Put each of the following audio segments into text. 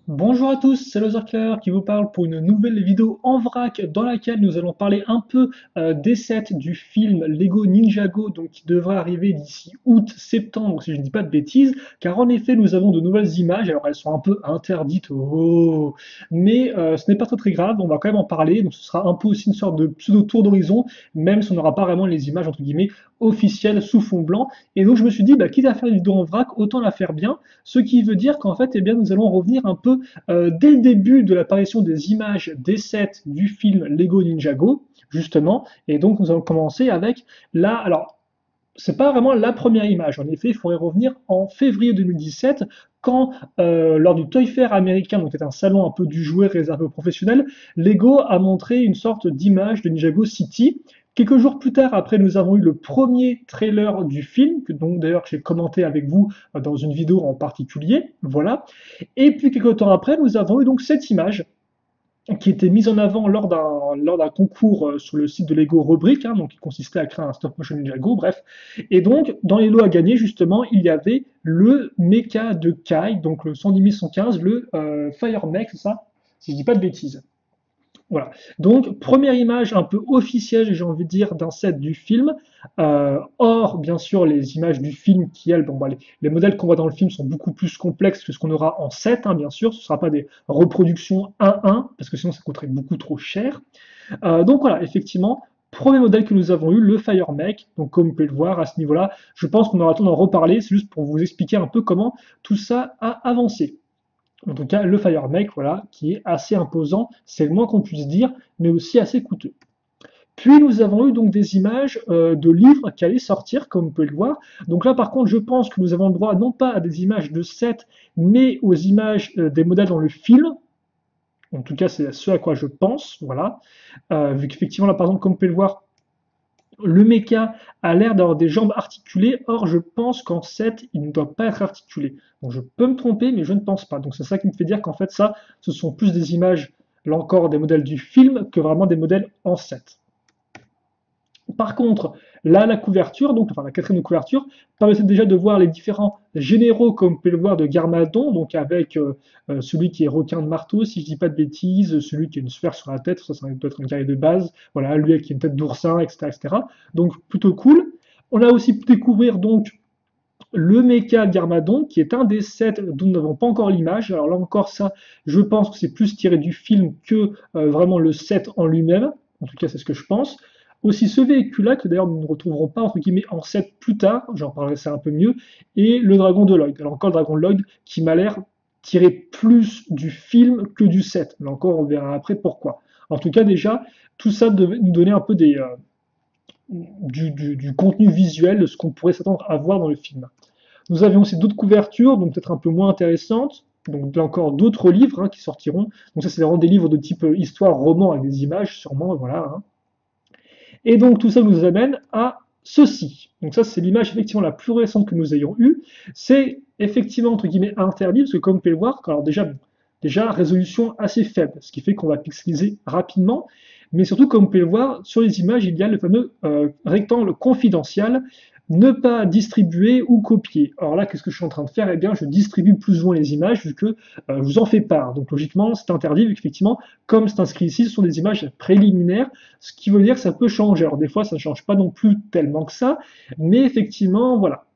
Bonjour à tous, c'est Loserclair qui vous parle pour une nouvelle vidéo en vrac dans laquelle nous allons parler un peu des sets du film Lego Ninjago, donc qui devrait arriver d'ici août-septembre si je ne dis pas de bêtises, car en effet nous avons de nouvelles images, alors elles sont un peu interdites, mais ce n'est pas très grave, on va quand même en parler, donc ce sera un peu aussi une sorte de pseudo tour d'horizon, même si on n'aura pas vraiment les images entre guillemets officielles sous fond blanc, et donc je me suis dit, quitte à faire une vidéo en vrac, autant la faire bien, ce qui veut dire qu'en fait, eh bien, nous allons revenir un peu dès le début de l'apparition des images des sets du film Lego Ninjago, justement, et donc nous allons commencer avec alors c'est pas vraiment la première image, en effet, il faudrait revenir en février 2017, quand, lors du Toy Fair américain, donc c'est un salon un peu du jouet réservé aux professionnels, Lego a montré une sorte d'image de Ninjago City. Quelques jours plus tard, après, nous avons eu le premier trailer du film, que donc d'ailleurs j'ai commenté avec vous dans une vidéo en particulier, voilà. Et puis quelques temps après, nous avons eu donc cette image qui était mise en avant lors d'un concours sur le site de Lego Rubric, hein, donc qui consistait à créer un stop motion Ninjago, bref. Et donc, dans les lots à gagner, justement, il y avait le mecha de Kai, donc le 110 115, le Fire Mech, c'est ça, si je dis pas de bêtises. Voilà. Donc, première image un peu officielle, j'ai envie de dire, d'un set du film. Or, bien sûr, les images du film qui, elles, les modèles qu'on voit dans le film sont beaucoup plus complexes que ce qu'on aura en set, hein, bien sûr. Ce ne sera pas des reproductions 1-1, parce que sinon ça coûterait beaucoup trop cher. Donc voilà, effectivement, premier modèle que nous avons eu, le Fire Mech. Donc comme vous pouvez le voir à ce niveau-là, je pense qu'on aura le temps d'en reparler. C'est juste pour vous expliquer un peu comment tout ça a avancé. En tout cas, le Fire Mech, voilà, qui est assez imposant, c'est le moins qu'on puisse dire, mais aussi assez coûteux. Puis nous avons eu donc des images de livres qui allaient sortir, comme vous pouvez le voir. Donc là, par contre, je pense que nous avons le droit non pas à des images de sets, mais aux images des modèles dans le film. En tout cas, c'est ce à quoi je pense, voilà. Vu qu'effectivement, là, par exemple, comme vous pouvez le voir, le mecha a l'air d'avoir des jambes articulées, or je pense qu'en 7, il ne doit pas être articulé. Donc je peux me tromper, mais je ne pense pas. Donc c'est ça qui me fait dire qu'en fait ça, ce sont plus des images, là encore, des modèles du film que vraiment des modèles en 7. Par contre, là, la couverture, donc enfin la quatrième couverture, permettait déjà de voir les différents généraux, comme vous pouvez le voir, de Garmadon, donc avec celui qui est requin de marteau, si je dis pas de bêtises, celui qui a une sphère sur la tête, ça doit être une carré de base, voilà, lui avec une tête d'oursin, etc., etc. Donc plutôt cool. On a aussi pu découvrir donc le mecha Garmadon, qui est un des sets dont nous n'avons pas encore l'image. Alors là encore, ça, je pense que c'est plus tiré du film que vraiment le set en lui-même. En tout cas, c'est ce que je pense. Aussi ce véhicule-là, que d'ailleurs nous ne retrouverons pas entre guillemets en set plus tard, j'en parlerai ça un peu mieux, et le dragon de Lloyd. Alors encore le dragon de Lloyd qui m'a l'air tiré plus du film que du set. Mais encore, on verra après pourquoi. En tout cas, déjà, tout ça devait nous donner un peu du contenu visuel de ce qu'on pourrait s'attendre à voir dans le film. Nous avions aussi d'autres couvertures, donc peut-être un peu moins intéressantes. Donc là encore d'autres livres qui sortiront. Donc ça c'est vraiment des livres de type histoire, roman avec des images sûrement, voilà. Et donc tout ça nous amène à ceci. Donc ça c'est l'image effectivement la plus récente que nous ayons eue. C'est effectivement entre guillemets interdit parce que comme vous pouvez le voir, alors déjà résolution assez faible, ce qui fait qu'on va pixeliser rapidement. Mais surtout comme vous pouvez le voir sur les images, il y a le fameux rectangle confidentiel ne pas distribuer ou copier. Alors là, qu'est-ce que je suis en train de faire? Eh bien, je distribue plus ou moins les images vu que je vous en fais part. Donc logiquement, c'est interdit vu qu'effectivement, comme c'est inscrit ici, ce sont des images préliminaires, ce qui veut dire que ça peut changer. Alors des fois, ça ne change pas non plus tellement que ça, mais effectivement, voilà.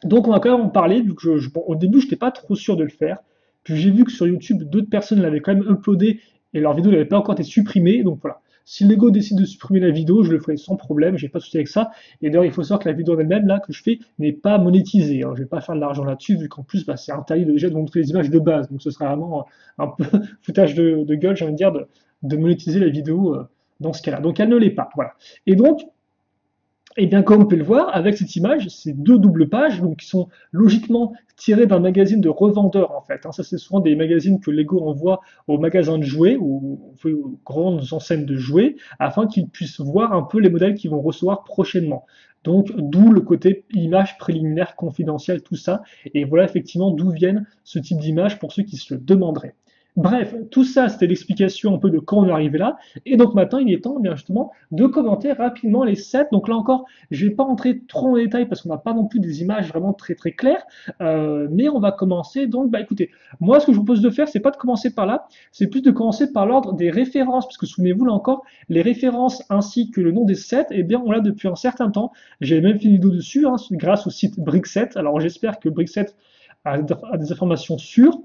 Donc on va quand même en parler, vu que au début, je n'étais pas trop sûr de le faire. Puis j'ai vu que sur YouTube, d'autres personnes l'avaient quand même uploadé et leur vidéo n'avait pas encore été supprimée. Donc voilà. Si Lego décide de supprimer la vidéo, je le ferai sans problème, j'ai pas de souci avec ça. Et d'ailleurs, il faut savoir que la vidéo en elle-même, là, que je fais, n'est pas monétisée. Je vais pas faire de l'argent là-dessus, vu qu'en plus, c'est interdit déjà de montrer les images de base. Donc ce sera vraiment un peu foutage de gueule, j'ai envie de dire, de monétiser la vidéo dans ce cas-là. Donc elle ne l'est pas. Voilà. Et donc, et bien, comme on peut le voir, avec cette image, c'est deux doubles pages, donc qui sont logiquement tirées d'un magazine de revendeurs, en fait. Ça, c'est souvent des magazines que Lego envoie aux magasins de jouets ou aux grandes enseignes de jouets, afin qu'ils puissent voir un peu les modèles qu'ils vont recevoir prochainement. Donc, d'où le côté image préliminaire, confidentielle, tout ça. Et voilà effectivement d'où viennent ce type d'images pour ceux qui se le demanderaient. Bref, tout ça, c'était l'explication un peu de quand on est arrivé là. Et donc maintenant, il est temps, bien justement, de commenter rapidement les sets. Donc là encore, je vais pas rentrer trop en détail parce qu'on n'a pas non plus des images vraiment très très claires. Mais on va commencer. Donc, bah écoutez, moi, ce que je vous propose de faire, c'est pas de commencer par là, c'est plus de commencer par l'ordre des références, parce que souvenez-vous là encore, les références ainsi que le nom des sets, eh bien, on l'a depuis un certain temps. J'ai même fait une vidéo dessus, hein, grâce au site Brickset. Alors j'espère que Brickset a des informations sûres.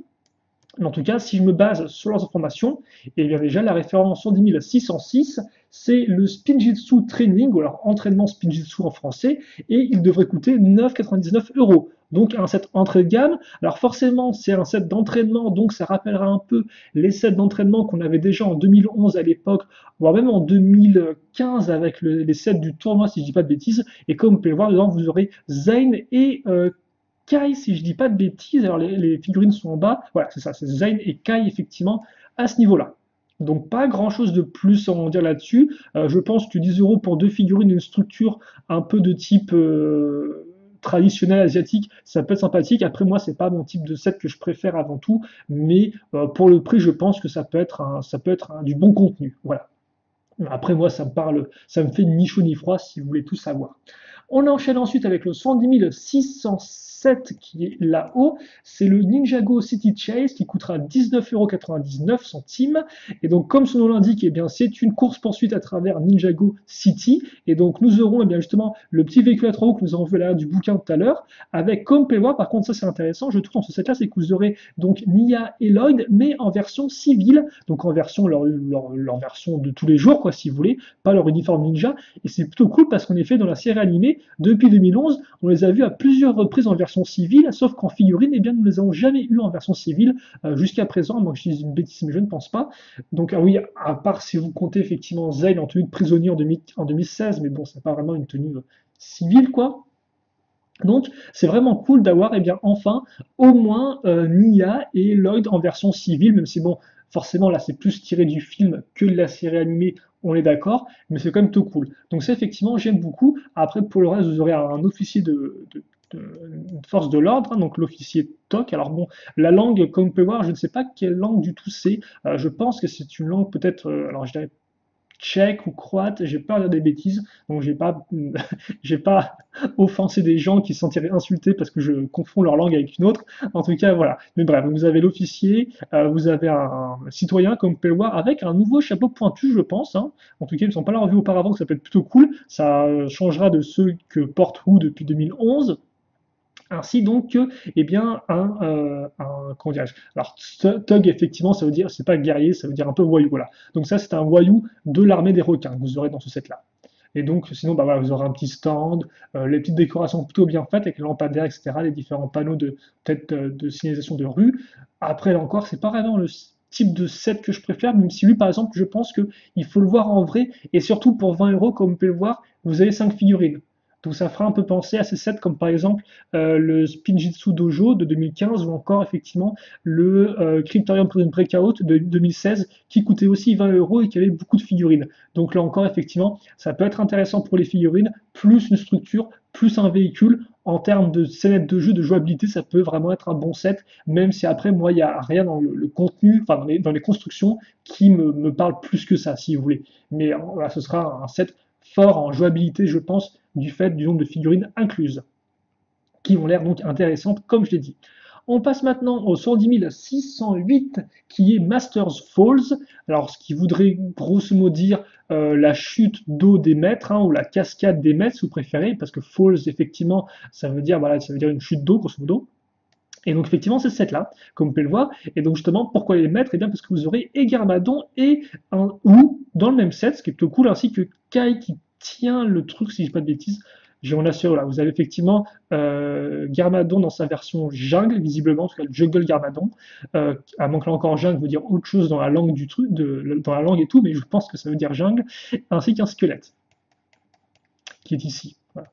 Mais en tout cas, si je me base sur leurs informations, et bien déjà, la référence 110 606, c'est le Spinjitzu Training, ou alors entraînement Spinjitzu en français, et il devrait coûter 9,99 €. Donc un set entrée de gamme. Alors forcément, c'est un set d'entraînement, donc ça rappellera un peu les sets d'entraînement qu'on avait déjà en 2011 à l'époque, voire même en 2015 avec les sets du tournoi, si je dis pas de bêtises. Et comme vous pouvez le voir, dedans, vous aurez Zayn et Kai, si je dis pas de bêtises, alors les figurines sont en bas, voilà, c'est ça, c'est Zayn et Kai, effectivement, à ce niveau-là. Donc pas grand-chose de plus à en dire là-dessus. Je pense que 10 € pour deux figurines, une structure un peu de type traditionnel asiatique, ça peut être sympathique. Après moi, c'est pas mon type de set que je préfère avant tout, mais pour le prix, je pense que ça peut être du bon contenu. Voilà. Après, moi, ça me parle, ça me fait ni chaud ni froid si vous voulez tout savoir. On enchaîne ensuite avec le 110 607 qui est là-haut. C'est le Ninjago City Chase qui coûtera 19,99 €. Et donc, comme son nom l'indique, eh bien, c'est une course-poursuite à travers Ninjago City. Et donc, nous aurons eh bien, justement le petit véhicule à trois roues que nous avons vu à l'arrière du bouquin tout à l'heure. Avec, comme vous pouvez voir, par contre, ça c'est intéressant, je trouve dans ce set-là, c'est que vous aurez donc Nia et Lloyd, mais en version civile, donc en version, leur version de tous les jours, quoi, si vous voulez, pas leur uniforme ninja. Et c'est plutôt cool parce qu'en effet, dans la série animée, depuis 2011, on les a vus à plusieurs reprises en version civile, sauf qu'en figurine, eh bien, nous ne les avons jamais eu en version civile jusqu'à présent. Moi, je dis une bêtise, mais je ne pense pas. Donc, ah oui, à part si vous comptez effectivement Zayn en tenue de prisonnier en 2016, mais bon, c'est pas vraiment une tenue civile, quoi. Donc, c'est vraiment cool d'avoir, eh bien, enfin, au moins Nia et Lloyd en version civile, même si bon, forcément là, c'est plus tiré du film que de la série animée, on est d'accord, mais c'est quand même tout cool. Donc, ça, effectivement, j'aime beaucoup. Après, pour le reste, vous aurez un officier de force de l'ordre, hein, donc l'officier TOC. Alors bon, la langue, comme vous pouvez voir, je ne sais pas quelle langue du tout c'est. Je pense que c'est une langue peut-être, alors je dirais tchèque ou croate, j'ai peur de dire des bêtises, donc j'ai pas, j'ai pas offensé des gens qui se sentiraient insultés parce que je confonds leur langue avec une autre. En tout cas, voilà. Mais bref, vous avez l'officier, vous avez un citoyen, comme vous pouvez le voir, avec un nouveau chapeau pointu, je pense. Hein. En tout cas, ils ne sont pas là revus auparavant, que ça peut être plutôt cool. Ça changera de ceux que porte Who depuis 2011. Ainsi donc que, eh bien, comment dirais-je? Alors, thug, effectivement, ça veut dire, c'est pas guerrier, ça veut dire un peu voyou, voilà. Donc ça, c'est un voyou de l'armée des requins que vous aurez dans ce set-là. Et donc, sinon, bah voilà, vous aurez un petit stand, les petites décorations plutôt bien faites avec les lampadaires, etc., les différents panneaux de peut-être de signalisation de rue. Après, là encore, c'est pas vraiment le type de set que je préfère, même si lui, par exemple, je pense que il faut le voir en vrai, et surtout pour 20 €, comme vous pouvez le voir, vous avez 5 figurines. Donc ça fera un peu penser à ces sets comme par exemple le Spinjitzu Dojo de 2015 ou encore effectivement le Cryptorium Prison Breakout de 2016 qui coûtait aussi 20 € et qui avait beaucoup de figurines. Donc là encore effectivement ça peut être intéressant pour les figurines, plus une structure, plus un véhicule. En termes de scénettes de jeu, de jouabilité, ça peut vraiment être un bon set, même si après moi il n'y a rien dans le contenu, enfin dans les constructions qui me parle plus que ça si vous voulez. Mais voilà, ce sera un set fort en jouabilité, je pense, du fait du nombre de figurines incluses, qui ont l'air donc intéressantes, comme je l'ai dit. On passe maintenant au 110 608 qui est Masters Falls. Alors, ce qui voudrait grosso modo dire la chute d'eau des maîtres, hein, ou la cascade des maîtres, si vous préférez, parce que Falls, effectivement, ça veut dire, voilà, ça veut dire une chute d'eau, grosso modo. Et donc, effectivement, c'est ce set-là, comme vous pouvez le voir. Et donc, justement, pourquoi les mettre? Eh bien, parce que vous aurez et Garmadon et un ou dans le même set, ce qui est plutôt cool, ainsi que Kai qui tient le truc, si je dis pas de bêtises. J'en assure, là, vous avez effectivement Garmadon dans sa version jungle, visiblement, en tout cas le jungle Garmadon. À moins que là encore jungle veut dire autre chose dans la langue du truc, dans la langue et tout, mais je pense que ça veut dire jungle, ainsi qu'un squelette qui est ici. Voilà.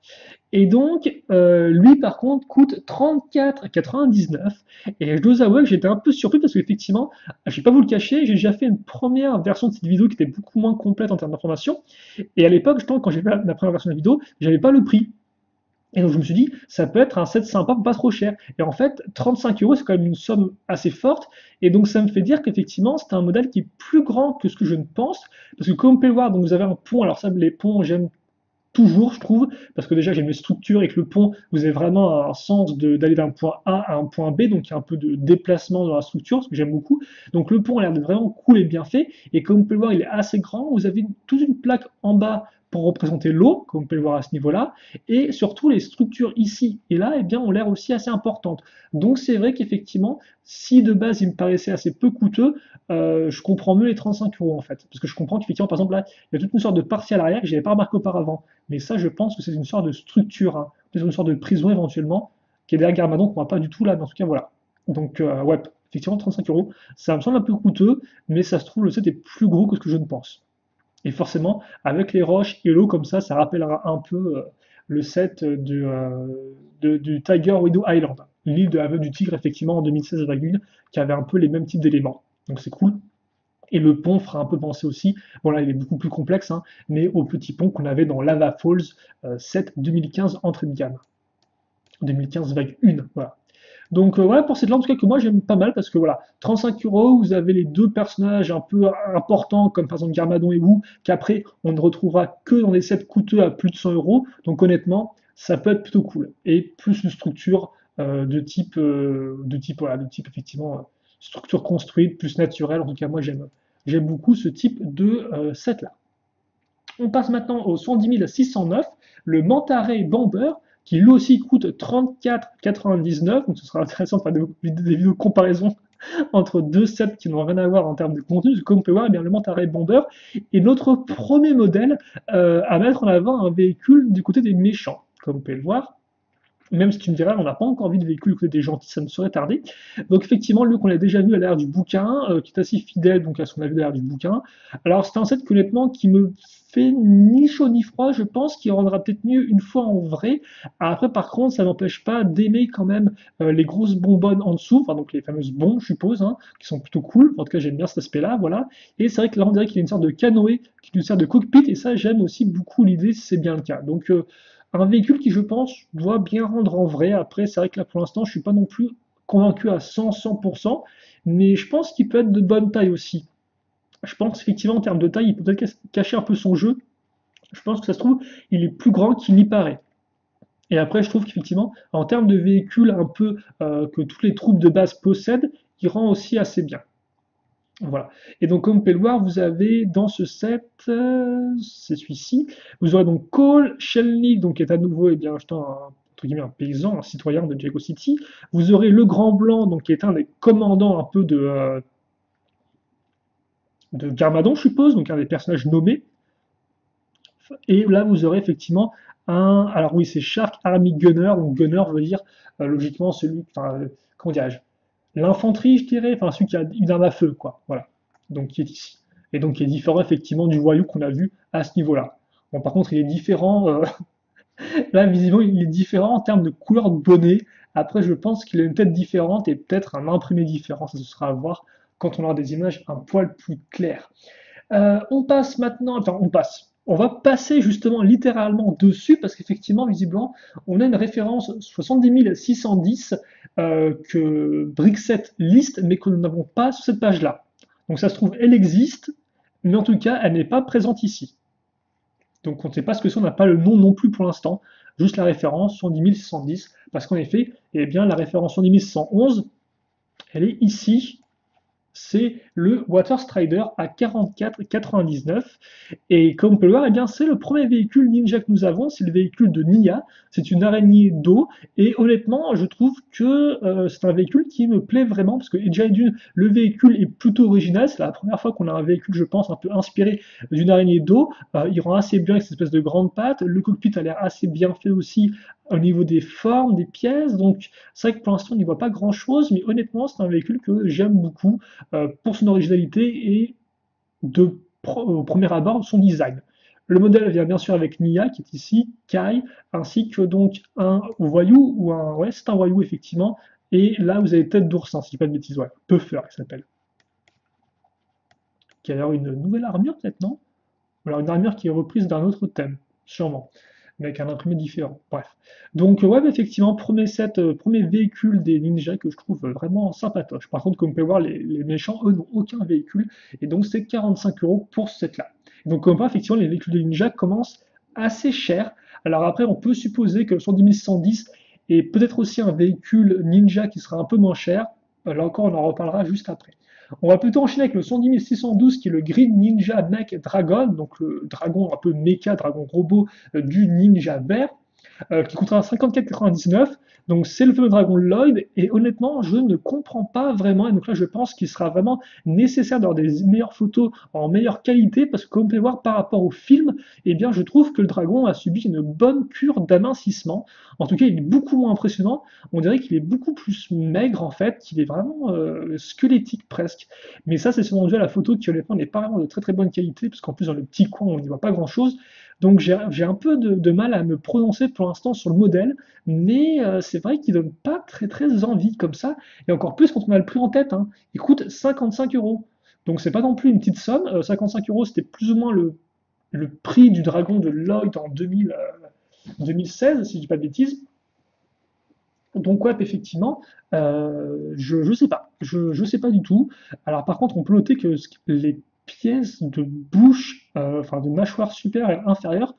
Et donc, lui, par contre, coûte 34,99 €. Et je dois avouer que j'étais un peu surpris parce qu'effectivement, je vais pas vous le cacher, j'ai déjà fait une première version de cette vidéo qui était beaucoup moins complète en termes d'informations. Et à l'époque, quand j'ai fait la première version de la vidéo, j'avais pas le prix. Et donc je me suis dit, ça peut être un set sympa, pas trop cher. Et en fait, 35 euros, c'est quand même une somme assez forte. Et donc ça me fait dire qu'effectivement, c'est un modèle qui est plus grand que ce que je ne pense. Parce que comme on peut le voir, donc vous avez un pont. Alors ça, les ponts, j'aime toujours, je trouve, parce que déjà j'aime les structures et que le pont, vous avez vraiment un sens d'aller d'un point A à un point B, donc il y a un peu de déplacement dans la structure, ce que j'aime beaucoup. Donc le pont a l'air de vraiment cool et bien fait, et comme vous pouvez le voir, il est assez grand. Vous avez toute une plaque en bas pour représenter l'eau, comme vous pouvez le voir à ce niveau-là, et surtout les structures ici et là, eh bien, ont l'air aussi assez importantes. Donc c'est vrai qu'effectivement, si de base il me paraissait assez peu coûteux, je comprends mieux les 35 euros en fait, parce que je comprends qu'effectivement, par exemple là, il y a toute une sorte de partie à l'arrière que je n'avais pas remarqué auparavant. Mais ça, je pense que c'est une sorte de structure, hein. Peut-être une sorte de prison éventuellement, qui est derrière Garmadon, qu'on voit pas du tout là, mais en tout cas, voilà. Donc, ouais, effectivement, 35 euros, ça me semble un peu coûteux, mais ça se trouve, le set est plus gros que ce que je ne pense. Et forcément, avec les roches et l'eau comme ça rappellera un peu le set du Tiger Widow Island, l'île de l'aveugle du tigre, effectivement, en 2016 qui avait un peu les mêmes types d'éléments. Donc c'est cool. Et le pont fera un peu penser aussi, bon là il est beaucoup plus complexe, hein, mais au petit pont qu'on avait dans Lava Falls 7 2015 entrée de gamme. 2015 vague 1, voilà. Donc voilà pour cette lampe en tout cas que moi j'aime pas mal parce que voilà, 35 euros, vous avez les deux personnages un peu importants comme par exemple Garmadon et Wu, qu'après on ne retrouvera que dans des sets coûteux à plus de 100 euros. Donc honnêtement, ça peut être plutôt cool. Et plus une structure voilà, de type effectivement structure construite, plus naturelle. En tout cas moi j'aime beaucoup ce type de set là. On passe maintenant au 110 609, le Manta-Ray Bomber, qui lui aussi coûte 34,99. Donc ce sera intéressant de faire des vidéos de comparaison entre deux sets qui n'ont rien à voir en termes de contenu. Comme on peut voir, eh bien, le Manta-Ray Bomber est notre premier modèle à mettre en avant un véhicule du côté des méchants. Comme vous pouvez le voir, même si tu me diras, on n'a pas encore vu de véhicule du côté des gentils, ça ne saurait tarder. Donc effectivement, lui qu'on a déjà vu à l'ère du bouquin, qui est assez fidèle donc à ce qu'on a vu à l'ère du bouquin. Alors c'est un set que, honnêtement qui me fait ni chaud ni froid, je pense qu'il rendra peut-être mieux une fois en vrai. Après par contre, ça n'empêche pas d'aimer quand même les grosses bonbonnes en dessous, enfin donc les fameuses bombes je suppose, hein, qui sont plutôt cool. En tout cas j'aime bien cet aspect-là, voilà. Et c'est vrai que là on dirait qu'il y a une sorte de canoë qui nous sert de cockpit, et ça j'aime aussi beaucoup l'idée si c'est bien le cas. Donc un véhicule qui, je pense, doit bien rendre en vrai. Après, c'est vrai que là, pour l'instant, je suis pas non plus convaincu à 100%, mais je pense qu'il peut être de bonne taille aussi. Je pense effectivement, en termes de taille, il peut peut-être cacher un peu son jeu. Je pense que ça se trouve, il est plus grand qu'il n'y paraît. Et après, je trouve qu'effectivement, en termes de véhicule un peu que toutes les troupes de base possèdent, il rend aussi assez bien. Voilà. Et donc, comme vous pouvez le voir, vous avez dans ce set, c'est celui-ci, vous aurez donc Cole Shelnick, donc qui est à nouveau, eh bien, entre guillemets, un paysan, un citoyen de Jago City. Vous aurez le Grand Blanc, donc qui est un des commandants un peu de Garmadon, je suppose, donc un des personnages nommés. Et là, vous aurez effectivement alors oui, c'est Shark Army Gunner, donc Gunner veut dire logiquement celui, enfin, comment dirais-je, l'infanterie, je dirais, enfin celui qui a une arme à feu, quoi. Voilà. Donc qui est ici. Et donc qui est différent effectivement du voyou qu'on a vu à ce niveau-là. Bon, par contre, il est différent. Là, visiblement, il est différent en termes de couleur de bonnet. Après, je pense qu'il a une tête différente et peut-être un imprimé différent. Ça, ce sera à voir quand on aura des images un poil plus claires. On passe maintenant, enfin on passe. On va passer justement littéralement dessus parce qu'effectivement, visiblement, on a une référence 70 610 que Brixet liste mais que nous n'avons pas sur cette page-là. Donc ça se trouve, elle existe, mais en tout cas, elle n'est pas présente ici. Donc on ne sait pas ce que c'est, on n'a pas le nom non plus pour l'instant, juste la référence 70 610, parce qu'en effet, eh bien, la référence 70 611, elle est ici, c'est le Water Strider à 44,99. Et comme on peut le voir, eh bien, c'est le premier véhicule Ninja que nous avons, c'est le véhicule de Nia, c'est une araignée d'eau, et honnêtement, je trouve que c'est un véhicule qui me plaît vraiment, parce que déjà d'une, le véhicule est plutôt original, c'est la première fois qu'on a un véhicule, je pense, un peu inspiré d'une araignée d'eau, il rend assez bien avec cette espèce de grande patte, le cockpit a l'air assez bien fait aussi au niveau des formes, des pièces, donc c'est vrai que pour l'instant on n'y voit pas grand chose, mais honnêtement c'est un véhicule que j'aime beaucoup pour son originalité et au premier abord son design. Le modèle vient bien sûr avec Nia qui est ici, Kai, ainsi que donc un voyou ou un ouais c'est un voyou effectivement. Et là vous avez tête d'oursin, si je dis pas de bêtises, ouais, Puffer il s'appelle. Qui a alors une nouvelle armure peut-être non? Alors une armure qui est reprise d'un autre thème, sûrement. mais avec un imprimé différent. Bref. Donc, ouais, mais effectivement, premier set, premier véhicule des ninjas que je trouve vraiment sympatoche. Par contre, comme vous pouvez voir, les méchants, eux, n'ont aucun véhicule, et donc c'est 45 euros pour ce set-là. Donc, comme on voit, effectivement, les véhicules des ninjas commencent assez cher. Alors après, on peut supposer que le 110 est peut-être aussi un véhicule ninja qui sera un peu moins cher. Là encore, on en reparlera juste après. On va plutôt enchaîner avec le 110 qui est le Green Ninja Mech Dragon, donc le dragon un peu méca, dragon robot du ninja vert, qui coûtera 54,99. Donc c'est le fameux dragon Lloyd, et honnêtement, je ne comprends pas vraiment, et donc là je pense qu'il sera vraiment nécessaire d'avoir des meilleures photos en meilleure qualité, parce que comme vous pouvez voir par rapport au film, eh bien je trouve que le dragon a subi une bonne cure d'amincissement. En tout cas, il est beaucoup moins impressionnant, on dirait qu'il est beaucoup plus maigre en fait, qu'il est vraiment squelettique presque. Mais ça c'est sûrement dû à la photo qui honnêtement n'est pas vraiment de très très bonne qualité, parce qu'en plus dans le petit coin on n'y voit pas grand chose. Donc j'ai un peu de mal à me prononcer pour l'instant sur le modèle, mais c'est vrai qu'il donne pas très très envie comme ça, et encore plus quand on a le prix en tête, hein. Il coûte 55 euros. Donc c'est pas non plus une petite somme. 55 euros, c'était plus ou moins le prix du dragon de Lloyd en 2016, si je dis pas de bêtises. Donc ouais, effectivement, je sais pas, je sais pas du tout. Alors par contre, on peut noter que les pièces de bouche, enfin de mâchoire supérieure et inférieure,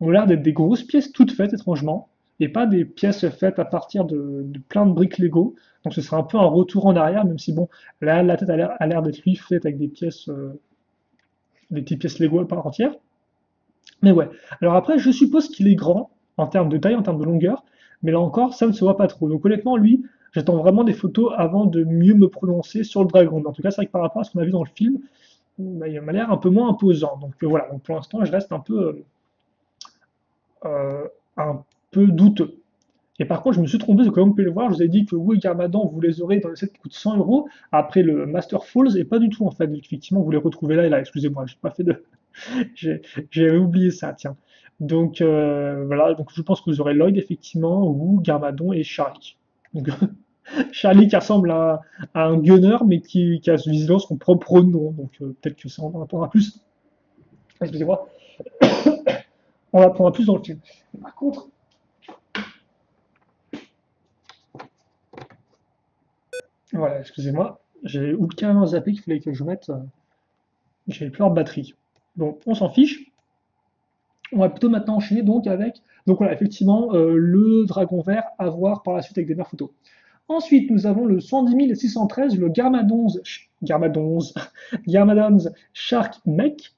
ont l'air d'être des grosses pièces toutes faites étrangement, et pas des pièces faites à partir de plein de briques Lego. Donc ce sera un peu un retour en arrière, même si bon, là la tête a l'air d'être lui faite avec des pièces, des petites pièces Lego à part entière. Mais ouais. Alors après, je suppose qu'il est grand en termes de taille, en termes de longueur, mais là encore, ça ne se voit pas trop. Donc honnêtement, lui, j'attends vraiment des photos avant de mieux me prononcer sur le dragon. Mais en tout cas, c'est vrai que par rapport à ce qu'on a vu dans le film, bah, il m'a l'air un peu moins imposant. Donc voilà. Donc pour l'instant, je reste un peu douteux. Et par contre, je me suis trompé, parce que comme vous pouvez le voir, je vous ai dit que oui, Garmadan, vous les aurez dans le set qui coûte 100 euros après le Master Falls, et pas du tout en fait. Donc, effectivement, vous les retrouvez là et là. Excusez-moi, j'ai pas fait de. J'avais oublié ça, tiens. Donc voilà, donc je pense que vous aurez Lloyd effectivement, ou Garmadon et Charlie. Donc Charlie qui ressemble à un gunner, mais qui a visiblement son propre nom. Donc peut-être que ça on en apprendra plus. Excusez-moi, on en apprendra plus dans le film. Par contre, voilà, excusez-moi, j'ai carrément zappé qu'il fallait que je mette. J'avais plus leur batterie. Donc on s'en fiche. On va plutôt maintenant enchaîner donc avec. Donc voilà, effectivement, le dragon vert à voir par la suite avec des meilleures photos. Ensuite, nous avons le 110 613, le Garmadon's Shark Mech.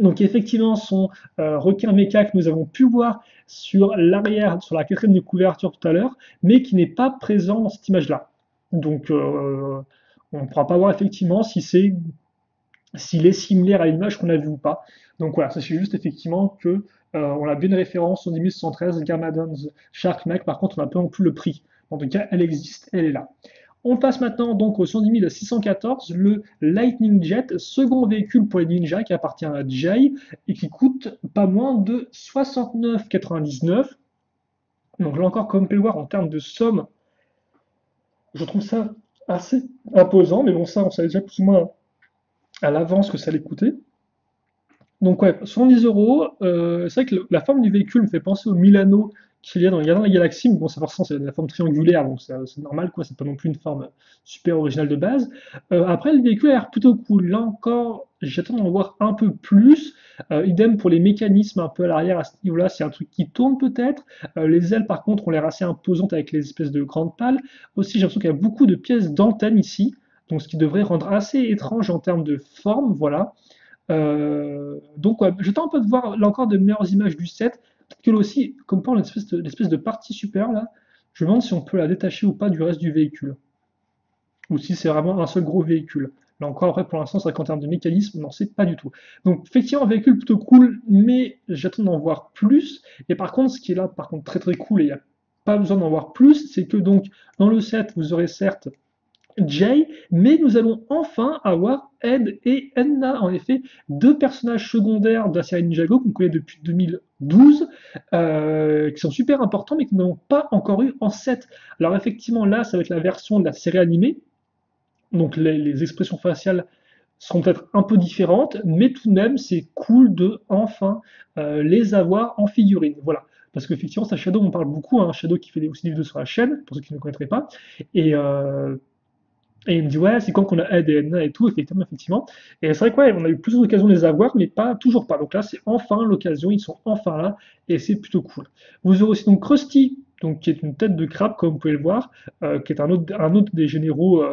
Donc effectivement, son requin méca que nous avons pu voir sur l'arrière, sur la quatrième de couverture tout à l'heure, mais qui n'est pas présent dans cette image-là. Donc on ne pourra pas voir effectivement si s'il est similaire à l'image qu'on a vue ou pas. Donc voilà, sachez juste effectivement que on a bien une référence 110 113, Garmadon's Shark Mech, par contre on n'a pas non plus le prix. En tout cas, elle existe, elle est là. On passe maintenant donc au 110 614, le Lightning Jet, second véhicule pour les ninjas qui appartient à Jay et qui coûte pas moins de 69,99. Donc là encore, comme vous pouvez le voir, en termes de somme, je trouve ça assez imposant, mais bon, ça, on savait déjà plus ou moins à l'avance que ça allait coûter. Donc ouais, 110 euros. C'est vrai que la forme du véhicule me fait penser au Milano qu'il y a dans Gardien de la Galaxie, mais bon, ça forcément c'est la forme triangulaire, donc c'est normal quoi, c'est pas non plus une forme super originale de base. Après, le véhicule a l'air plutôt cool. Là encore, j'attends d'en voir un peu plus. Idem pour les mécanismes un peu à l'arrière à ce niveau-là, c'est un truc qui tourne peut-être. Les ailes par contre ont l'air assez imposantes avec les espèces de grandes pales. Aussi, j'ai l'impression qu'il y a beaucoup de pièces d'antenne ici, donc ce qui devrait rendre assez étrange en termes de forme, voilà. Donc ouais, j'attends un peu de voir là encore de meilleures images du set. Peut-être que là aussi, comme pour l'espèce de partie supérieure là, je me demande si on peut la détacher ou pas du reste du véhicule. Ou si c'est vraiment un seul gros véhicule. Là encore, après, pour l'instant, c'est vrai qu'en termes de mécanisme, on n'en sait pas du tout. Donc, effectivement, un véhicule plutôt cool, mais j'attends d'en voir plus. Et par contre, ce qui est là, par contre, très très cool, et il n'y a pas besoin d'en voir plus, c'est que donc, dans le set, vous aurez certes Jay, mais nous allons enfin avoir Ed et Enna, en effet, deux personnages secondaires de la série Ninjago qu'on connaît depuis 2012, qui sont super importants, mais que nous n'avons pas encore eu en set. Alors effectivement, là, ça va être la version de la série animée, donc les expressions faciales seront peut-être un peu différentes, mais tout de même, c'est cool de enfin les avoir en figurine. Voilà. Parce qu'effectivement, ça, Shadow, on parle beaucoup, hein, Shadow qui fait aussi des vidéos sur la chaîne, pour ceux qui ne connaîtraient pas. Et, euh, et il me dit, ouais, c'est quand qu'on a Ed et Edna et tout, effectivement. Et c'est vrai que, ouais, on a eu plusieurs occasions de les avoir, mais pas, toujours pas. Donc là, c'est enfin l'occasion, ils sont enfin là, et c'est plutôt cool. Vous aurez aussi donc Krusty, donc, qui est une tête de crabe, comme vous pouvez le voir, qui est un autre des généraux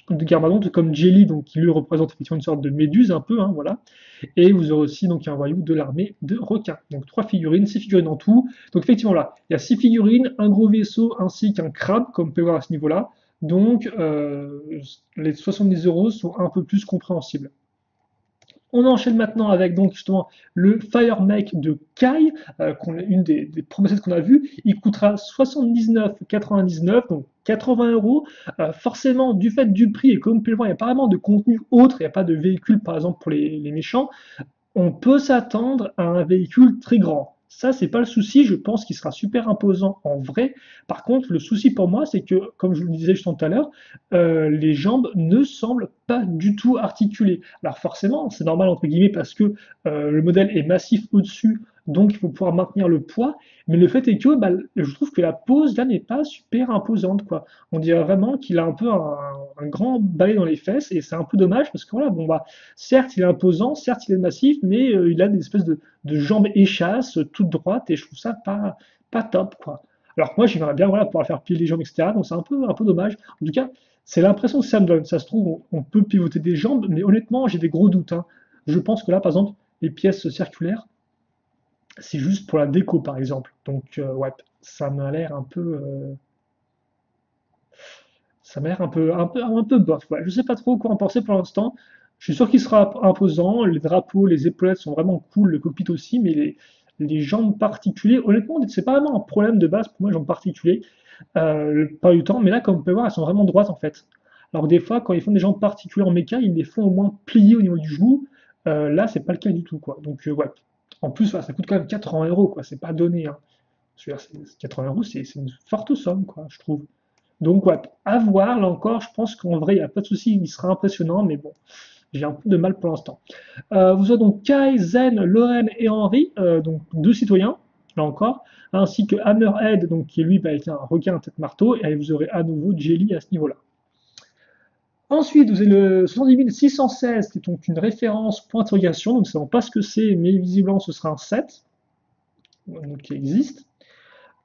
de Garmadon, tout comme Jelly, donc, qui lui représente effectivement une sorte de méduse, un peu, hein, voilà. Et vous aurez aussi donc un voyou de l'armée de requins. Donc 3 figurines, 6 figurines en tout. Donc effectivement là, il y a 6 figurines, un gros vaisseau ainsi qu'un crabe, comme vous pouvez voir à ce niveau-là. Donc les 70 € sont un peu plus compréhensibles. On enchaîne maintenant avec donc justement le Fire Make de Kai, une des promesses qu'on a vues. Il coûtera 79,99, donc 80 €. Forcément, du fait du prix, et comme vous pouvez le voir, il n'y a pas vraiment de contenu autre, il n'y a pas de véhicule par exemple pour les méchants, on peut s'attendre à un véhicule très grand. Ça, c'est pas le souci. Je pense qu'il sera super imposant en vrai. Par contre, le souci pour moi, c'est que, comme je vous le disais juste tout à l'heure, les jambes ne semblent pas du tout articulées. Alors forcément, c'est normal entre guillemets parce que le modèle est massif au-dessus, donc il faut pouvoir maintenir le poids. Mais le fait est que bah, je trouve que la pose là n'est pas super imposante, quoi. On dirait vraiment qu'il a un peu un grand balai dans les fesses et c'est un peu dommage parce que voilà, bon bah certes, il est imposant, certes, il est massif, mais il a des espèces de jambes échasses, toutes droites, et je trouve ça pas top, quoi. Alors que moi, j'aimerais bien voilà, pouvoir faire plier les jambes, etc. Donc c'est un peu dommage. En tout cas, c'est l'impression que ça me donne. Ça se trouve, on peut pivoter des jambes, mais honnêtement, j'ai des gros doutes, hein. Je pense que là, par exemple, les pièces circulaires, c'est juste pour la déco, par exemple. Donc, ouais, ça m'a l'air un peu, ça m'a l'air un peu bof. Ouais. Je sais pas trop quoi en penser pour l'instant. Je suis sûr qu'il sera imposant. Les drapeaux, les épaulettes sont vraiment cool, le cockpit aussi, mais les jambes particulières, honnêtement, c'est pas vraiment un problème de base pour moi, les jambes particulières, pas du temps, mais là, comme vous pouvez voir, elles sont vraiment droites en fait. Alors des fois, quand ils font des jambes particulières en méca, ils les font au moins plier au niveau du genou. Là, c'est pas le cas du tout, quoi. Donc, ouais. En plus, voilà, ça coûte quand même 80 €, quoi. C'est pas donné, hein. Je veux dire, 80 €, c'est une forte somme, quoi, je trouve. Donc, ouais, à voir, là encore, je pense qu'en vrai, il n'y a pas de souci, il sera impressionnant, mais bon, j'ai un peu de mal pour l'instant. Vous avez donc Kai, Zen, Loren et Henry, donc 2 citoyens, là encore, ainsi que Hammerhead, donc qui lui va être un requin à tête marteau, et vous aurez à nouveau Jelly à ce niveau-là. Ensuite, vous avez le 70 616, qui est donc une référence point d'interrogation, donc nous ne savons pas ce que c'est, mais visiblement ce sera un set, donc qui existe.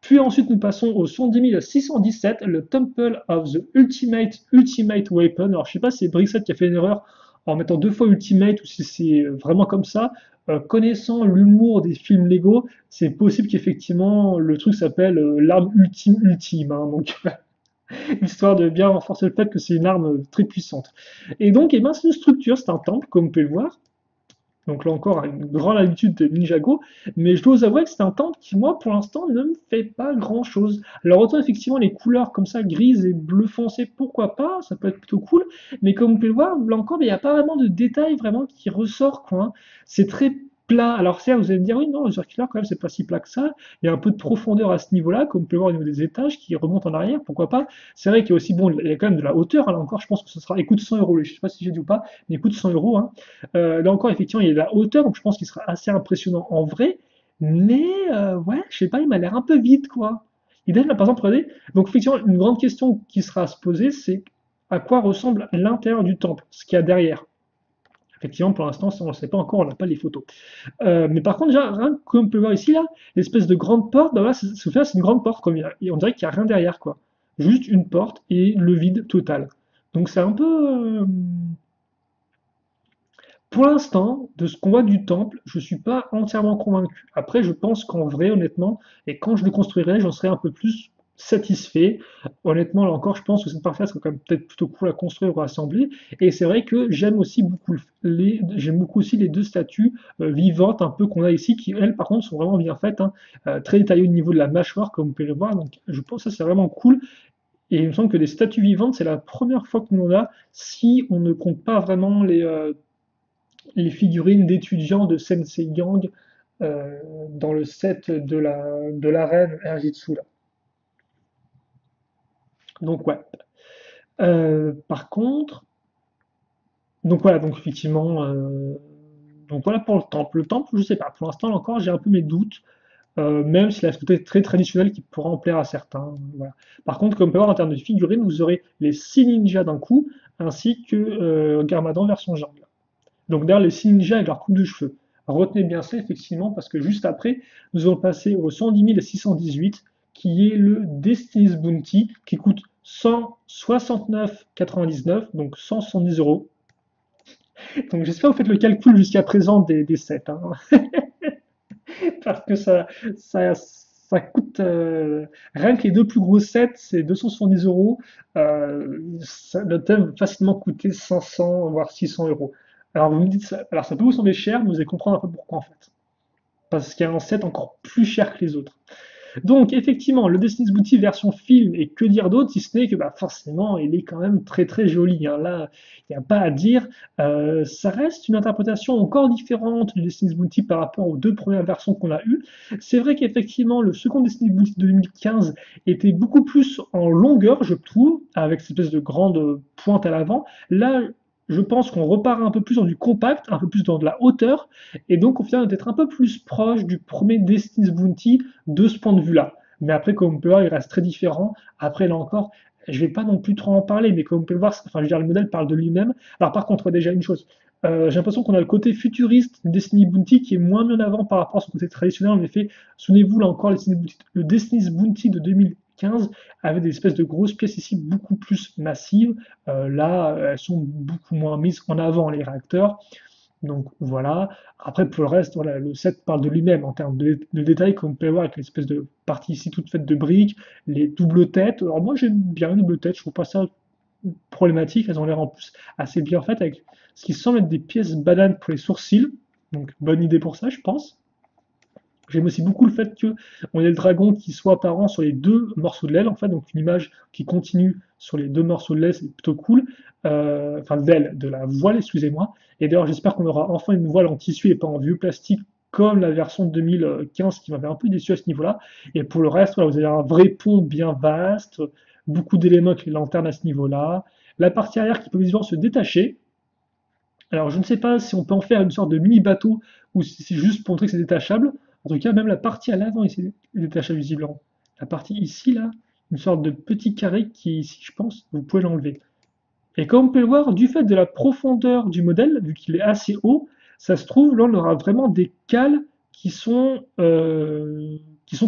Puis ensuite, nous passons au 70 617, le Temple of the Ultimate Weapon. Alors, je sais pas si c'est Brixet qui a fait une erreur en mettant 2 fois Ultimate ou si c'est vraiment comme ça. Connaissant l'humour des films Lego, c'est possible qu'effectivement le truc s'appelle l'arme ultime, hein. Donc, histoire de bien renforcer le fait que c'est une arme très puissante. Et donc, eh ben, c'est une structure, c'est un temple, comme vous pouvez le voir. Donc là encore, une grande habitude de Ninjago, mais je dois vous avouer que c'est un temple qui, moi, pour l'instant, ne me fait pas grand-chose. Alors autant effectivement les couleurs comme ça, grises et bleu foncé, pourquoi pas, ça peut être plutôt cool, mais comme vous pouvez le voir, là encore, il n'y a pas vraiment de détails vraiment qui ressort, quoi, hein. C'est très plat. Alors certes, vous allez me dire, oui, non, le circulaire, quand même, c'est pas si plat que ça. Il y a un peu de profondeur à ce niveau-là, comme vous pouvez voir au niveau des étages, qui remontent en arrière, pourquoi pas. C'est vrai qu'il y a aussi, bon, il y a quand même de la hauteur, hein, là encore, je pense que ce sera, il coûte 100 €, je sais pas si j'ai dit ou pas, mais il coûte 100 €, hein. Là encore, effectivement, il y a de la hauteur, donc je pense qu'il sera assez impressionnant en vrai. Mais ouais, je sais pas, il m'a l'air un peu vide, quoi. Il donne là, par exemple, regardez. Donc effectivement, une grande question qui sera à se poser, c'est à quoi ressemble l'intérieur du temple, ce qu'il y a derrière. Effectivement, pour l'instant, ça, on ne le sait pas encore, on n'a pas les photos. Mais par contre, déjà, rien comme on peut voir ici, là, l'espèce de grande porte, bah voilà, c'est une grande porte, comme on dirait qu'il n'y a rien derrière, quoi. Juste une porte et le vide total. Donc c'est un peu, pour l'instant, de ce qu'on voit du temple, je ne suis pas entièrement convaincu. Après, je pense qu'en vrai, honnêtement, et quand je le construirai, j'en serai un peu plus satisfait. Honnêtement, là encore, je pense que cette partie-là serait quand même peut-être plutôt cool à construire ou à assembler. Et c'est vrai que j'aime beaucoup aussi les 2 statues vivantes un peu qu'on a ici, qui elles, par contre, sont vraiment bien faites, hein, très détaillées au niveau de la mâchoire, comme vous pouvez le voir. Donc, je pense que ça c'est vraiment cool. Et il me semble que des statues vivantes, c'est la première fois qu'on en a, si on ne compte pas vraiment les figurines d'étudiants de Sensei Gang dans le set de la reine Erjitsu là. Donc ouais. Par contre, Donc voilà, donc effectivement, donc voilà pour le temple. Le temple, je sais pas, pour l'instant encore, j'ai un peu mes doutes, même si la côté très traditionnel qui pourra en plaire à certains. Voilà. Par contre, comme on peut voir en termes de figurines, vous aurez les 6 ninjas d'un coup, ainsi que Garmadon version jungle. Donc d'ailleurs, les 6 ninjas avec leur coupe de cheveux. Retenez bien ça, effectivement, parce que juste après, nous allons passer au 110 618, qui est le Destiny's Bounty, qui coûte 169,99, donc 170 euros. Donc j'espère que vous faites le calcul jusqu'à présent des sets, hein, parce que ça coûte, rien que les deux plus gros sets, c'est 270 euros. Le thème facilement coûter 500, voire 600 euros. Alors vous me dites, alors ça peut vous sembler cher, mais vous allez comprendre un peu pourquoi en fait. Parce qu'il y a un set encore plus cher que les autres. Donc effectivement, le Destiny's Bounty version film, et que dire d'autre si ce n'est que bah, forcément il est quand même très très joli, hein. Là, il n'y a pas à dire. Ça reste une interprétation encore différente du Destiny's Bounty par rapport aux deux premières versions qu'on a eues. C'est vrai qu'effectivement le second Destiny's Bounty de 2015 était beaucoup plus en longueur, je trouve, avec cette espèce de grande pointe à l'avant. Là, je pense qu'on repart un peu plus dans du compact, un peu plus dans de la hauteur, et donc au final d'être un peu plus proche du premier Destiny's Bounty de ce point de vue-là. Mais après, comme on peut le voir, il reste très différent. Après, là encore, je vais pas non plus trop en parler, mais comme on peut le voir, enfin, je veux dire, le modèle parle de lui-même. Alors par contre, déjà une chose, j'ai l'impression qu'on a le côté futuriste de Destiny Bounty qui est moins mis en avant par rapport à son côté traditionnel. En effet, souvenez-vous, là encore, le Destiny's Bounty de 2015 avait des espèces de grosses pièces ici beaucoup plus massives. Là, elles sont beaucoup moins mises en avant, les réacteurs. Donc voilà. Après, pour le reste, voilà, le set parle de lui-même en termes de détails, comme on peut voir avec l'espèce de partie ici toute faite de briques, les doubles têtes. Alors moi, j'aime bien les doubles têtes, je trouve pas ça problématique. Elles ont l'air en plus assez bien faites avec ce qui semble être des pièces bananes pour les sourcils. Donc bonne idée pour ça, je pense. J'aime aussi beaucoup le fait que on ait le dragon qui soit apparent sur les deux morceaux de l'aile, en fait, donc une image qui continue sur les deux morceaux de l'aile, c'est plutôt cool. Enfin, d'aile, de la voile, excusez-moi. Et d'ailleurs, j'espère qu'on aura enfin une voile en tissu et pas en vieux plastique comme la version de 2015 qui m'avait un peu déçu à ce niveau-là. Et pour le reste, voilà, vous avez un vrai pont bien vaste, beaucoup d'éléments avec les lanternes à ce niveau-là. La partie arrière qui peut visiblement se détacher. Alors, je ne sais pas si on peut en faire une sorte de mini bateau ou si c'est juste pour montrer que c'est détachable. En tout cas, même la partie à l'avant ici est détachable visiblement. La partie ici, là, une sorte de petit carré qui, ici, je pense, vous pouvez l'enlever. Et comme on peut le voir, du fait de la profondeur du modèle, vu qu'il est assez haut, ça se trouve, là, on aura vraiment des cales qui sont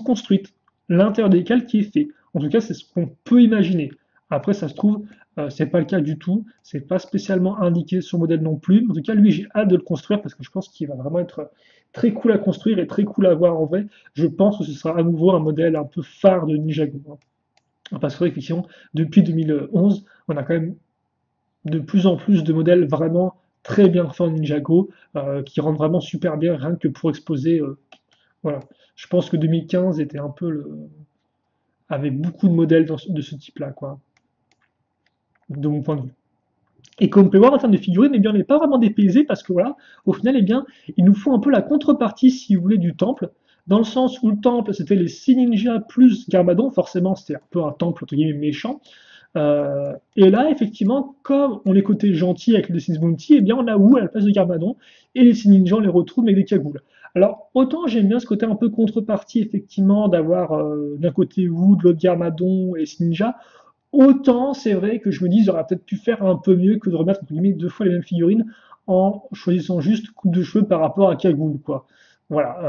construites. L'intérieur des cales qui est fait. En tout cas, c'est ce qu'on peut imaginer. Après, ça se trouve, c'est pas le cas du tout. C'est pas spécialement indiqué sur le modèle non plus. En tout cas, lui, j'ai hâte de le construire parce que je pense qu'il va vraiment être très cool à construire et très cool à voir en vrai. Je pense que ce sera à nouveau un modèle un peu phare de Ninjago, hein. Parce que effectivement, depuis 2011, on a quand même de plus en plus de modèles vraiment très bien faits en Ninjago, qui rendent vraiment super bien rien que pour exposer. Voilà. Je pense que 2015 était un peu avait beaucoup de modèles de ce type-là, quoi, de mon point de vue. Et comme on peut voir en termes de figurines, eh bien, on n'est pas vraiment dépaysé parce que voilà, au final, eh bien, il nous faut un peu la contrepartie, si vous voulez, du temple, dans le sens où le temple, c'était les 6 ninjas plus Garmadon, forcément, c'était un peu un temple, entre guillemets, méchant. Et là, effectivement, comme on est côté gentil avec le Sins Bounty, eh bien, on a Wu à la place de Garmadon, et les 6 ninjas, on les retrouve avec des cagoules. Alors, autant j'aime bien ce côté un peu contrepartie, effectivement, d'avoir d'un côté Wu, de l'autre Garmadon et les 6 ninjas, autant c'est vrai que je me dis, ils auraient peut-être pu faire un peu mieux que de remettre entre guillemets deux fois les mêmes figurines en choisissant juste coupe de cheveux par rapport à Cagoule, quoi. Voilà.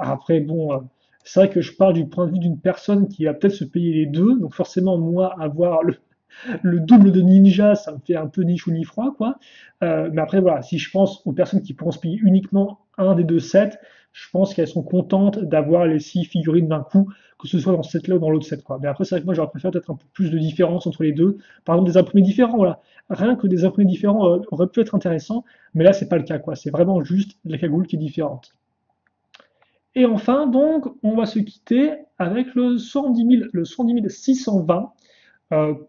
Après, bon, c'est vrai que je parle du point de vue d'une personne qui va peut-être se payer les deux, donc forcément, moi, avoir le double de ninja, ça me fait un peu ni chaud ni froid, quoi. Mais après, voilà, si je pense aux personnes qui pourront se payer uniquement un des deux sets, je pense qu'elles sont contentes d'avoir les 6 figurines d'un coup, que ce soit dans ce set-là ou dans l'autre set, quoi. Mais après, c'est vrai que moi, j'aurais préféré peut-être un peu plus de différence entre les deux. Par exemple, des imprimés différents, voilà. Rien que des imprimés différents aurait pu être intéressant, mais là, c'est pas le cas, quoi. C'est vraiment juste la cagoule qui est différente. Et enfin, donc, on va se quitter avec le 110 620.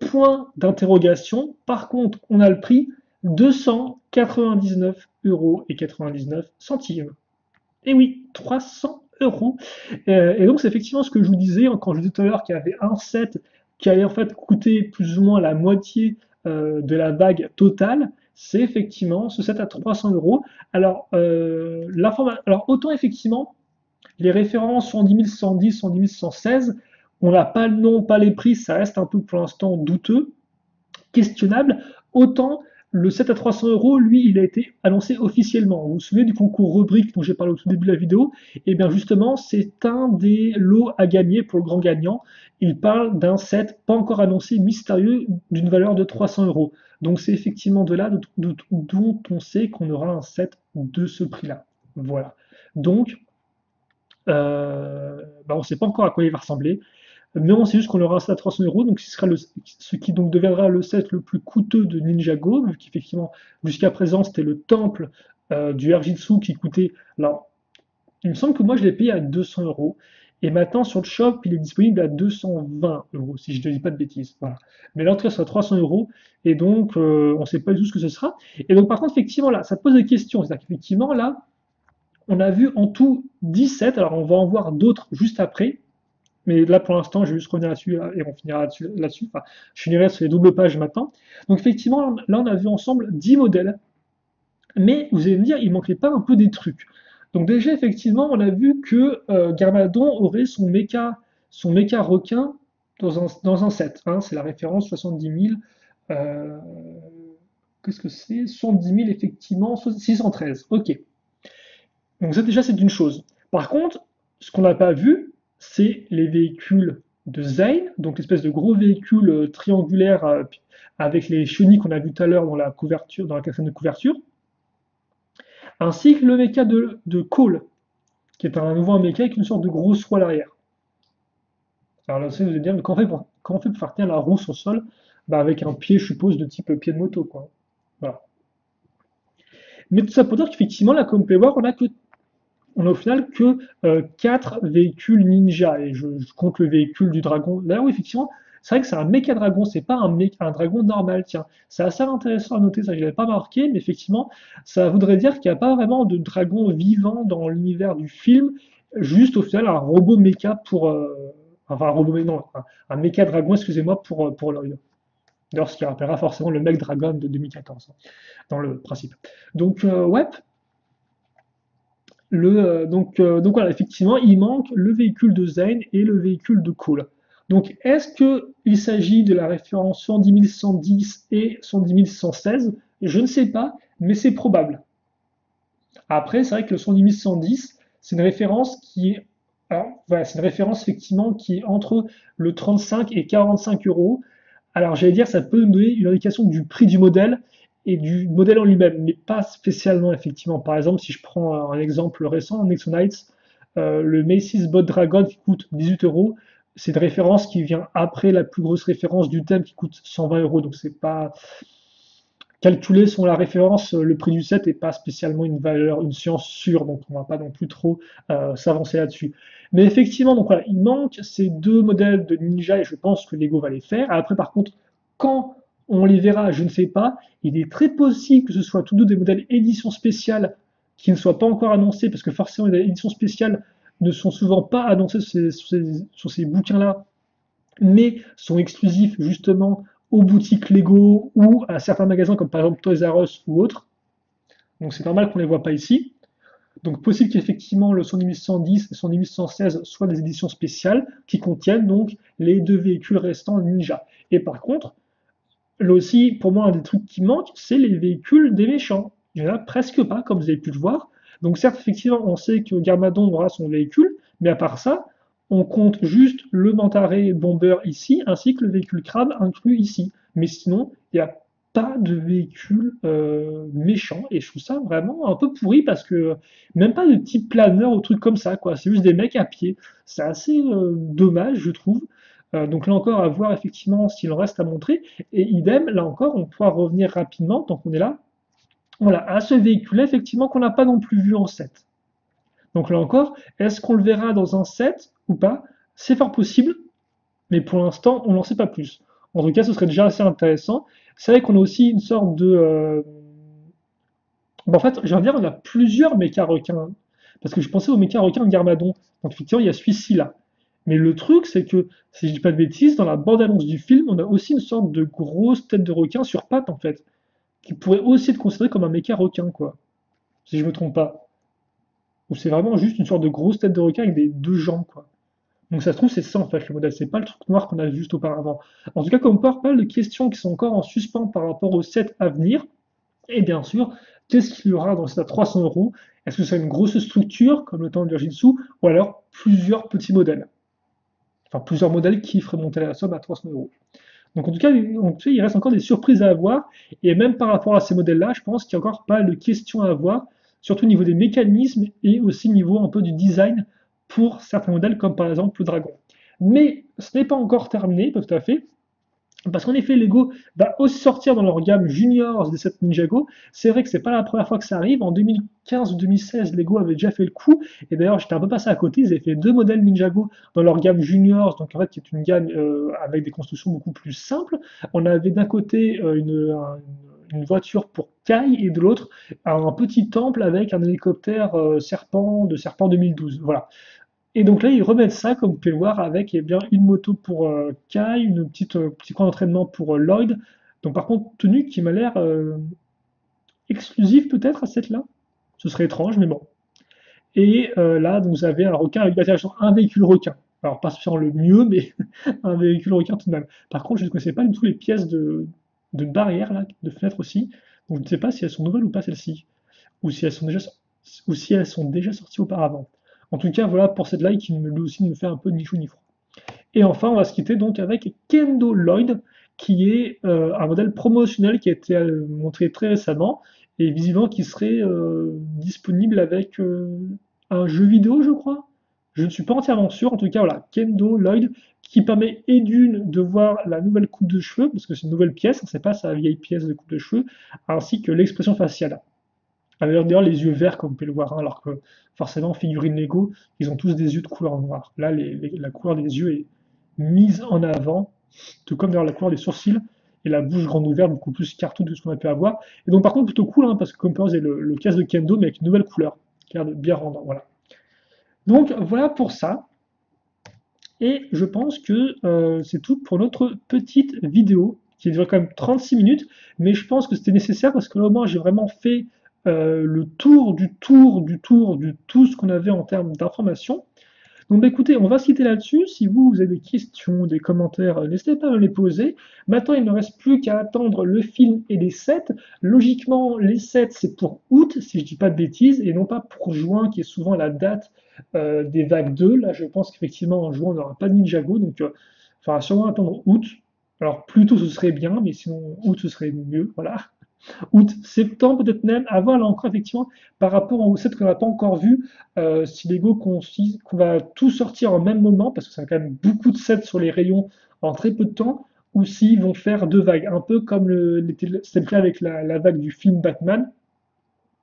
Point d'interrogation. Par contre, on a le prix 299 € et 99 centimes. Et oui, 300 euros. Et donc, c'est effectivement ce que je vous disais quand je disais tout à l'heure qu'il y avait un set qui allait en fait coûter plus ou moins la moitié de la bague totale. c'est effectivement ce set à 300 euros. Alors, alors autant effectivement, les références 110 000, 110, 110 000, 116, on n'a pas le nom, pas les prix, ça reste un peu pour l'instant douteux, questionnable. Autant le 7 à 300 euros, lui, il a été annoncé officiellement. Vous vous souvenez du concours rubrique dont j'ai parlé au tout début de la vidéo? Et bien justement, c'est un des lots à gagner pour le grand gagnant. Il parle d'un set pas encore annoncé, mystérieux, d'une valeur de 300 euros. Donc c'est effectivement de là dont on sait qu'on aura un set de ce prix-là. Voilà. Donc, on ne sait pas encore à quoi il va ressembler. Mais on sait juste qu'on aura un set à 300 euros, donc ce qui donc deviendra le set le plus coûteux de Ninjago, vu qu'effectivement, jusqu'à présent, c'était le temple du Erjitsu qui coûtait. Alors, il me semble que moi, je l'ai payé à 200 euros. Et maintenant, sur le shop, il est disponible à 220 euros, si je ne dis pas de bêtises. Voilà. Mais l'entrée sera 300 euros, et donc, on ne sait pas du tout ce que ce sera. Et donc, par contre, effectivement, là, ça pose des questions. C'est-à-dire qu'effectivement, là, on a vu en tout 17, alors on va en voir d'autres juste après, mais là, pour l'instant, je vais juste revenir là-dessus et on finira là-dessus. Enfin, je finirai sur les doubles pages maintenant. Donc, effectivement, là, on a vu ensemble 10 modèles. Mais vous allez me dire, il manquait pas un peu des trucs. Donc, déjà, effectivement, on a vu que Garmadon aurait son méca requin dans un set. Hein, c'est la référence 70 000. Euh, Qu'est-ce que c'est? 70 000, effectivement, 613. Ok. Donc ça déjà c'est une chose. Par contre, ce qu'on n'a pas vu, c'est les véhicules de Zane, donc l'espèce de gros véhicule triangulaire avec les chenilles qu'on a vu tout à l'heure dans la couverture, dans la quatrième de couverture, ainsi que le mecha de Cole, qui est un nouveau mecha avec une sorte de grosse roue à l'arrière. Alors là, vous allez dire, mais comment on fait pour faire tenir la roue sur le sol? Bah, avec un pied, je suppose, de type pied de moto, quoi. Voilà. Mais tout ça pour dire qu'effectivement, là, comme vous pouvez voir, on a au final que 4 véhicules ninja, et je compte le véhicule du dragon. Là où effectivement, c'est vrai que c'est un méca dragon, c'est pas un dragon normal, tiens. C'est assez intéressant à noter, ça je l'avais pas marqué, mais effectivement, ça voudrait dire qu'il n'y a pas vraiment de dragon vivant dans l'univers du film, juste au final un robot méca pour... enfin un robot, non, un méca dragon, excusez-moi, pour l'œil. D'ailleurs, ce qui rappellera forcément le mec dragon de 2014, hein, dans le principe. Donc, ouais, donc voilà, effectivement, il manque le véhicule de Zane et le véhicule de Cole. Donc est-ce qu'il s'agit de la référence 110 110 et 110 116? Je ne sais pas, mais c'est probable. Après, c'est vrai que le 110 110, c'est une référence qui est, alors, voilà, c'est une référence effectivement qui est entre le 35 et 45 euros. Alors j'allais dire, ça peut nous donner une indication du prix du modèle et du modèle en lui-même, mais pas spécialement effectivement. Par exemple, si je prends un exemple récent, Nexo Knights, le Macy's Bot Dragon qui coûte 18 euros, c'est une référence qui vient après la plus grosse référence du thème qui coûte 120 euros. Donc c'est pas calculé selon la référence, le prix du set n'est pas spécialement une valeur, une science sûre, donc on va pas non plus trop s'avancer là-dessus. Mais effectivement, donc voilà, il manque ces deux modèles de Ninja et je pense que Lego va les faire. Après, par contre, quand on les verra, je ne sais pas. Il est très possible que ce soit tous deux des modèles édition spéciale qui ne soient pas encore annoncés, parce que forcément les éditions spéciales ne sont souvent pas annoncées sur ces bouquins-là, mais sont exclusifs justement aux boutiques Lego ou à certains magasins comme par exemple Toys R Us ou autres. Donc c'est normal qu'on ne les voit pas ici. Donc possible qu'effectivement le 110 et 116 soient des éditions spéciales qui contiennent donc les deux véhicules restants Ninja. Et par contre, là aussi, pour moi, un des trucs qui manque, c'est les véhicules des méchants. Il n'y en a presque pas, comme vous avez pu le voir. Donc certes, effectivement, on sait que Garmadon aura son véhicule, mais à part ça, on compte juste le Mantaré Bomber ici, ainsi que le véhicule crabe inclus ici. Mais sinon, il n'y a pas de véhicule méchant, et je trouve ça vraiment un peu pourri parce que même pas de type planeur ou truc comme ça, quoi. C'est juste des mecs à pied. C'est assez dommage, je trouve. Donc là encore, à voir effectivement s'il en reste à montrer. Et idem, là encore, on pourra revenir rapidement, tant qu'on est là, voilà, à ce véhicule-là, effectivement, qu'on n'a pas non plus vu en set. Donc là encore, est-ce qu'on le verra dans un set ou pas? C'est fort possible, mais pour l'instant, on n'en sait pas plus. En tout cas, ce serait déjà assez intéressant. C'est vrai qu'on a aussi une sorte de... en fait, je veux dire, on a plusieurs méca requins. Parce que je pensais au méca requin de Garmadon. Donc effectivement, il y a celui-ci là. Mais le truc, c'est que, si je dis pas de bêtises, dans la bande-annonce du film, on a aussi une sorte de grosse tête de requin sur pattes, en fait. qui pourrait aussi être considéré comme un méca requin, quoi, si je me trompe pas. Ou c'est vraiment juste une sorte de grosse tête de requin avec des deux jambes, quoi. Donc ça se trouve, c'est ça en fait le modèle, c'est pas le truc noir qu'on a vu juste auparavant. En tout cas, comme on parle pas mal de questions qui sont encore en suspens par rapport au set à venir, et bien sûr, qu'est-ce qu'il y aura dans cet à 300 euros? Est-ce que c'est une grosse structure, comme le temps de Virgin Sous, ou alors plusieurs petits modèles? Enfin, plusieurs modèles qui feraient monter la somme à 300 euros. Donc en tout cas, il reste encore des surprises à avoir, et même par rapport à ces modèles-là, je pense qu'il y a encore pas mal de questions à avoir, surtout au niveau des mécanismes et aussi au niveau un peu du design pour certains modèles, comme par exemple le Dragon. Mais ce n'est pas encore terminé, pas tout à fait, parce qu'en effet, Lego va aussi sortir dans leur gamme Juniors des 7 Ninjago. C'est vrai que c'est pas la première fois que ça arrive. En 2015 ou 2016, Lego avait déjà fait le coup. Et d'ailleurs, j'étais un peu passé à côté. Ils avaient fait deux modèles Ninjago dans leur gamme Juniors, donc en fait, qui est une gamme avec des constructions beaucoup plus simples. On avait d'un côté une voiture pour Kai et de l'autre un petit temple avec un hélicoptère Serpent 2012. Voilà. Et donc là, ils remettent ça, comme vous pouvez le voir, avec eh bien, une moto pour Kai, une petite petit coin d'entraînement pour Lloyd. Donc par contre, tenue qui m'a l'air exclusive peut-être à cette là. Ce serait étrange, mais bon. Et là, donc, vous avez un requin avec un véhicule requin. Alors pas spécialement le mieux, mais un véhicule requin tout de même. Par contre, je ne connaissais pas du tout les pièces de barrière, là, de fenêtre aussi. Donc je ne sais pas si elles sont nouvelles ou pas celles-ci, ou si elles sont déjà, ou si elles sont déjà sorties auparavant. En tout cas, voilà pour cette live qui lui aussi me fait un peu ni chaud ni froid. Et enfin, on va se quitter donc avec Kendo Lloyd, qui est un modèle promotionnel qui a été montré très récemment et visiblement qui serait disponible avec un jeu vidéo, je crois. Je ne suis pas entièrement sûr. En tout cas, voilà, Kendo Lloyd, qui permet et d'une de voir la nouvelle coupe de cheveux, parce que c'est une nouvelle pièce, c'est pas sa vieille pièce de coupe de cheveux, ainsi que l'expression faciale. Avec d'ailleurs les yeux verts, comme vous pouvez le voir, hein, alors que forcément, figurines Lego, ils ont tous des yeux de couleur noire. Là, la couleur des yeux est mise en avant, tout comme d'ailleurs la couleur des sourcils et la bouche grande ouverte, beaucoup plus cartoon que ce qu'on a pu avoir. Et donc, par contre, plutôt cool, hein, parce que comme vous c'est le casque de Kendo, mais avec une nouvelle couleur, qui a l'air de bien rendre. Voilà. Donc, voilà pour ça. Et je pense que c'est tout pour notre petite vidéo, qui dure quand même 36 minutes, mais je pense que c'était nécessaire parce que au moins j'ai vraiment fait le tour du tour du tour du tout ce qu'on avait en termes d'informations. Donc bah, écoutez, on va se quitter là-dessus. Si vous avez des questions, des commentaires, n'hésitez pas à me les poser. Maintenant, il ne reste plus qu'à attendre le film et les sets. Logiquement, les sets, c'est pour août, si je dis pas de bêtises, et non pas pour juin, qui est souvent la date des vagues 2. Là, je pense qu'effectivement, en juin, on n'aura pas de Ninjago, donc il faudra sûrement attendre août. Alors, plus tôt, ce serait bien, mais sinon, août, ce serait mieux, voilà. Août, septembre, peut-être même, avant là encore, effectivement, par rapport au set qu'on n'a pas encore vu, si Lego qu'on va tout sortir en même moment, parce que ça a quand même beaucoup de sets sur les rayons en très peu de temps, ou s'ils vont faire deux vagues, un peu comme c'était le cas avec la vague du film Batman.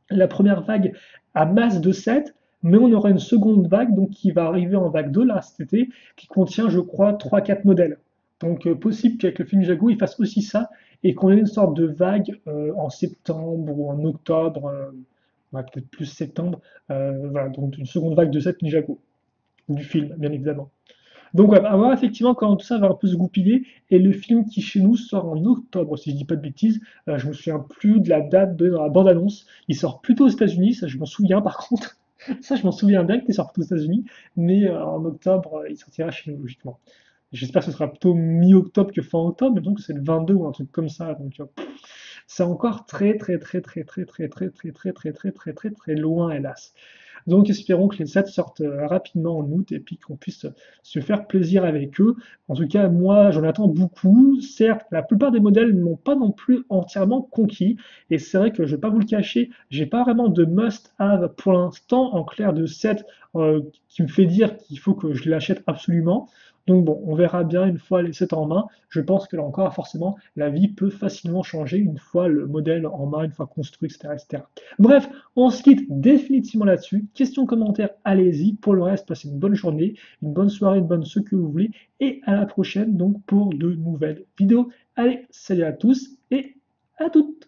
La première vague a masse de sets, mais on aura une seconde vague donc qui va arriver en vague 2 là cet été, qui contient, je crois, trois quatre modèles. Donc possible qu'avec le film Jago, il fasse aussi ça et qu'on ait une sorte de vague en septembre ou en octobre, ouais, peut-être plus septembre, voilà, donc une seconde vague de 7 Ninjago, du film, bien évidemment. Donc ouais, à voir effectivement quand tout ça va un peu se goupiller, et le film qui chez nous sort en octobre, si je dis pas de bêtises, je me souviens plus de la date dans la bande-annonce, il sort plutôt aux États-Unis, ça je m'en souviens par contre, ça je m'en souviens bien qu'il sort plutôt aux États-Unis, mais en octobre il sortira chez nous logiquement. J'espère que ce sera plutôt mi-octobre que fin octobre, mais donc c'est le 22 ou un truc comme ça, donc c'est encore très loin hélas. Donc espérons que les sets sortent rapidement en août et puis qu'on puisse se faire plaisir avec eux. En tout cas, moi, j'en attends beaucoup. Certes, la plupart des modèles ne m'ont pas non plus entièrement conquis. Et c'est vrai que je ne vais pas vous le cacher, j'ai pas vraiment de must-have pour l'instant en clair de set qui me fait dire qu'il faut que je l'achète absolument. Donc bon, on verra bien une fois les sets en main. Je pense que là encore, forcément, la vie peut facilement changer une fois le modèle en main, une fois construit, etc., etc. Bref, on se quitte définitivement là-dessus. Questions, commentaires, allez-y. Pour le reste, passez une bonne journée, une bonne soirée, une bonne ce que vous voulez. Et à la prochaine donc pour de nouvelles vidéos. Allez, salut à tous et à toutes.